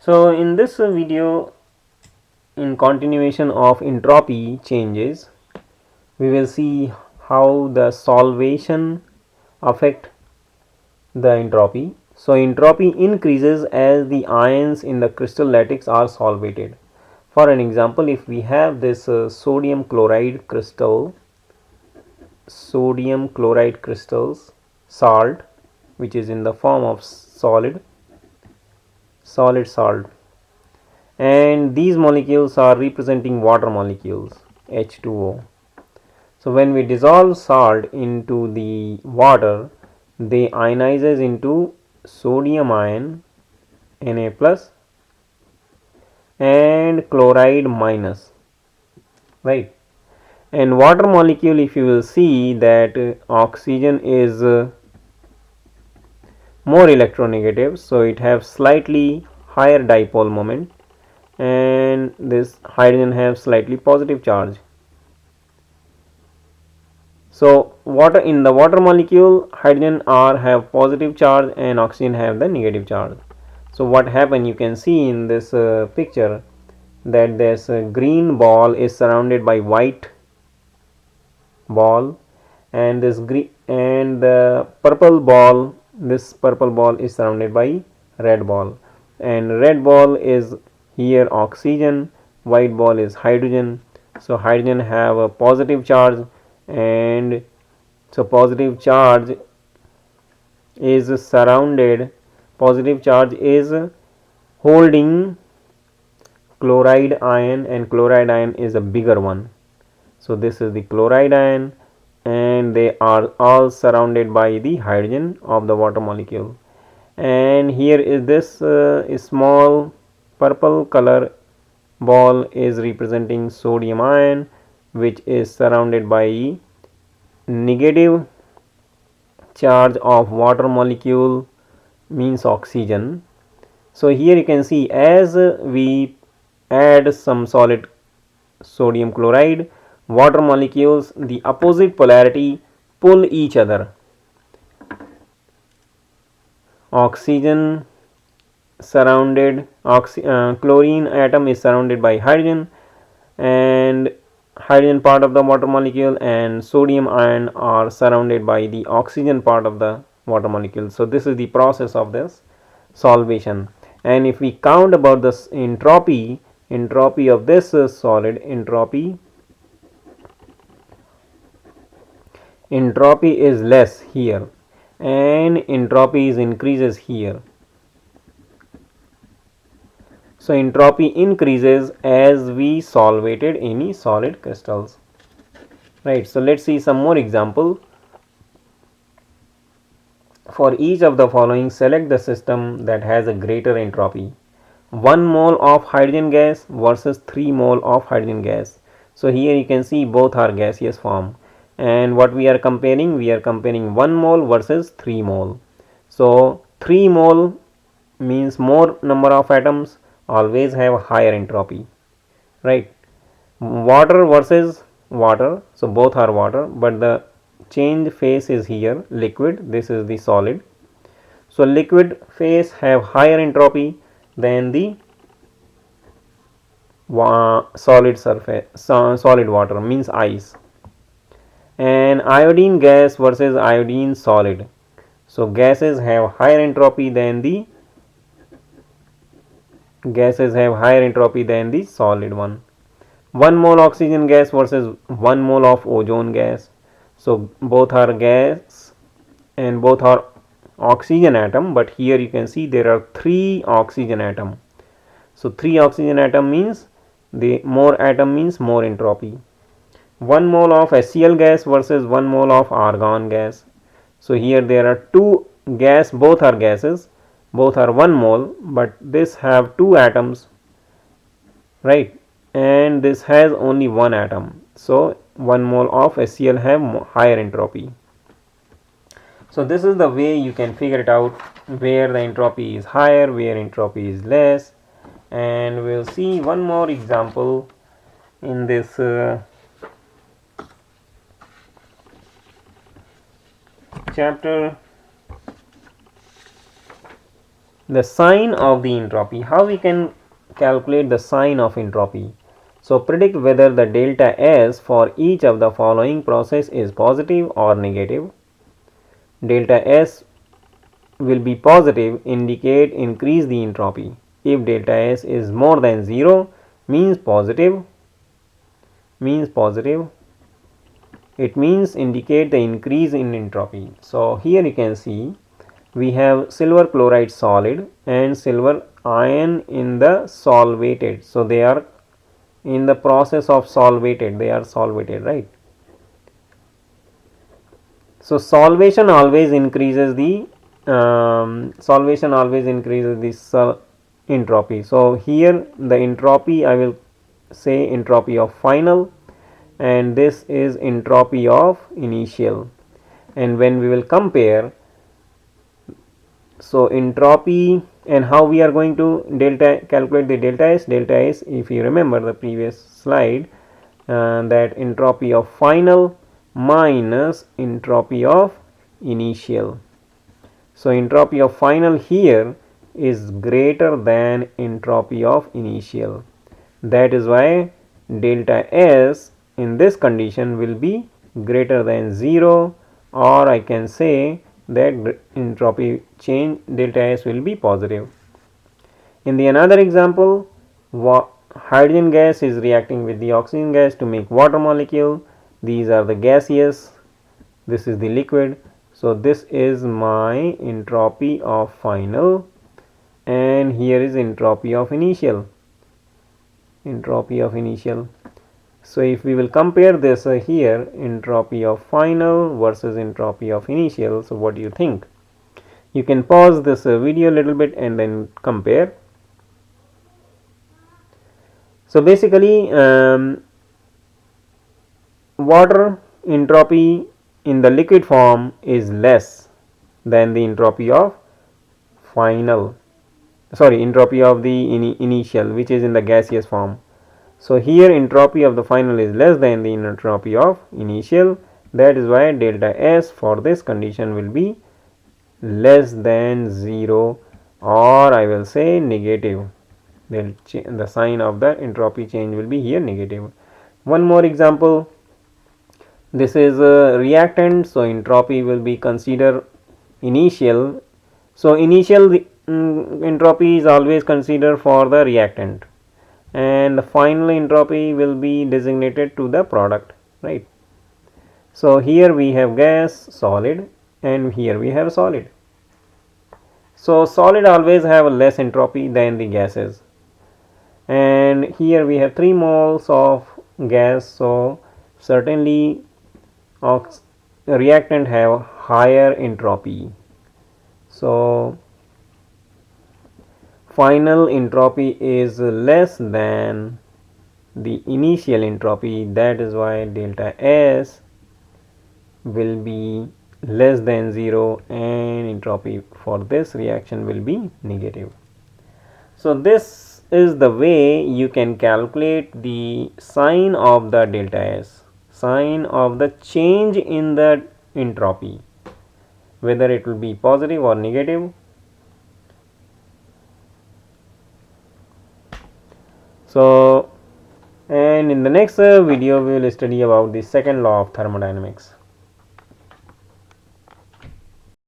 So in this video, in continuation of entropy changes, we will see how the solvation affect the entropy. So entropy increases as the ions in the crystal lattice are solvated. For an example, if we have this sodium chloride crystals, salt, which is in the form of solid salt, and these molecules are representing water molecules, H2O. So when we dissolve salt into the water, they ionizes into sodium ion, Na plus, and chloride minus, right? And water molecule, if you will see that oxygen is more electronegative, so it have slightly higher dipole moment, and this hydrogen have slightly positive charge. So water, in the water molecule, hydrogen are have positive charge and oxygen have the negative charge. So what happen, you can see in this picture that this green ball is surrounded by white ball, and this green and the purple ball, this purple ball is surrounded by red ball, and red ball is here oxygen, white ball is hydrogen. So hydrogen have a positive charge, and so positive charge is surrounded, positive charge is holding chloride ion, and chloride ion is a bigger one. So this is the chloride ion, and they are all surrounded by the hydrogen of the water molecule. And here is this small purple color ball is representing sodium ion, which is surrounded by negative charge of water molecule, means oxygen. So here you can see, as we add some solid sodium chloride, water molecules, the opposite polarity pull each other. Oxygen surrounded, chlorine atom is surrounded by hydrogen, and hydrogen part of the water molecule, and sodium ion are surrounded by the oxygen part of the water molecule. So this is the process of this solvation. And if we count about this entropy of this solid, entropy is less here, and entropy is increases here. So entropy increases as we solvated any solid crystals, right? So let's see some more example. For each of the following, select the system that has a greater entropy: 1 mole of hydrogen gas versus 3 mole of hydrogen gas. So here you can see both are gaseous form, and what we are comparing, 1 mole versus 3 mole. So 3 mole means more number of atoms, always have higher entropy, right? Water versus water, so both are water, but the change phase is here liquid, this is the solid. So liquid phase have higher entropy than the solid surface, solid water, means ice. And iodine gas versus iodine solid, so gases have higher entropy than the solid one. 1 mole oxygen gas versus 1 mole of ozone gas, so both are gas and both are oxygen atom, but here you can see there are 3 oxygen atom. So 3 oxygen atom means the more atom means more entropy. 1 mole of HCl gas versus 1 mole of argon gas. So here there are 2 gas, both are gases, both are 1 mole, but this have 2 atoms, right? And this has only 1 atom. So 1 mole of HCl have higher entropy. So this is the way you can figure it out, where the entropy is higher, where entropy is less. And we'll see one more example in this chapter. The sign of the entropy. How we can calculate the sign of entropy? So predict whether the delta S for each of the following process is positive or negative. Delta S will be positive, indicate increase the entropy. If delta S is more than 0, means positive, it means indicate the increase in entropy. So here you can see we have silver chloride solid and silver ion in the solvated. So they are in the process of solvated, right? So solvation always increases the entropy. So here the entropy, I will say entropy of final, and this is entropy of initial. And when we will compare, so entropy, and how we are going to calculate the delta S, if you remember the previous slide, that entropy of final minus entropy of initial. So entropy of final here is greater than entropy of initial. That is why delta S in this condition will be greater than 0, or I can say that entropy change delta S will be positive. In the another example, hydrogen gas is reacting with the oxygen gas to make water molecule. These are the gaseous, this is the liquid. So this is my entropy of final, and here is entropy of initial. So if we will compare this here, entropy of final versus entropy of initial, so what do you think? You can pause this video a little bit and then compare. So basically water entropy in the liquid form is less than the entropy of entropy of the initial, which is in the gaseous form. So here entropy of the final is less than the entropy of initial. That is why delta S for this condition will be less than 0, or I will say negative. The sign of the entropy change will be here negative. One more example. This is a reactant, so entropy will be considered initial. So initial entropy is always considered for the reactant, and final entropy will be designated to the product, right? So here we have gas, solid, and here we have solid. So solid always have less entropy than the gases, and here we have 3 moles of gas, so certainly reactant have higher entropy. So final entropy is less than the initial entropy. That is why delta S will be less than 0, and entropy for this reaction will be negative. So this is the way you can calculate the sign of the delta S, sign of the change in the entropy, whether it will be positive or negative. So, and in the next video we will study about the second law of thermodynamics.